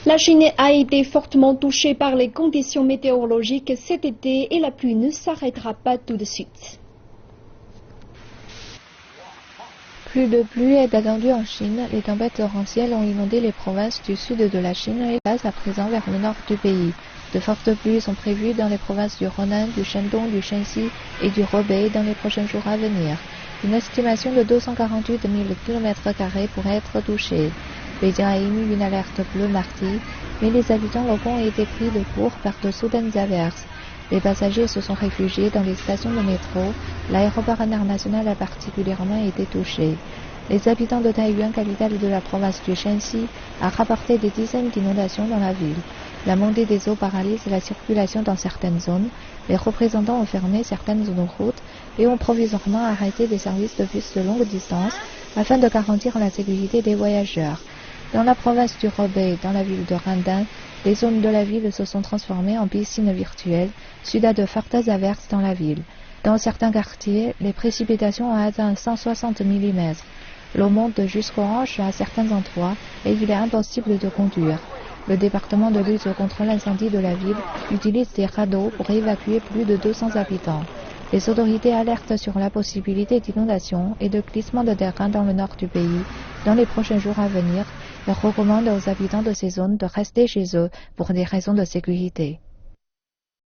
La Chine a été fortement touchée par les conditions météorologiques cet été et la pluie ne s'arrêtera pas tout de suite. Plus de pluie est attendue en Chine. Les tempêtes torrentielles ont inondé les provinces du sud de la Chine et passent à présent vers le nord du pays. De fortes pluies sont prévues dans les provinces du Henan, du Shandong, du Shanxi et du Hebei dans les prochains jours à venir. Une estimation de 248 000 km² pourrait être touchée. Pékin a émis une alerte bleue mardi, mais les habitants locaux ont été pris de court par de soudaines averses. Les passagers se sont réfugiés dans les stations de métro. L'aéroport international a particulièrement été touché. Les habitants de Taiyuan, capitale de la province du Shanxi, a rapporté des dizaines d'inondations dans la ville. La montée des eaux paralyse la circulation dans certaines zones. Les représentants ont fermé certaines zones de route et ont provisoirement arrêté des services de bus de longue distance afin de garantir la sécurité des voyageurs. Dans la province du Hebei, dans la ville de Randan, les zones de la ville se sont transformées en piscines virtuelles suite à de fortes averses dans la ville. Dans certains quartiers, les précipitations ont atteint 160 mm. L'eau monte jusqu'aux hanches à certains endroits et il est impossible de conduire. Le département de lutte contre l'incendie de la ville utilise des radeaux pour évacuer plus de 200 habitants. Les autorités alertent sur la possibilité d'inondation et de glissement de terrain dans le nord du pays. Dans les prochains jours à venir, elles recommandent aux habitants de ces zones de rester chez eux pour des raisons de sécurité.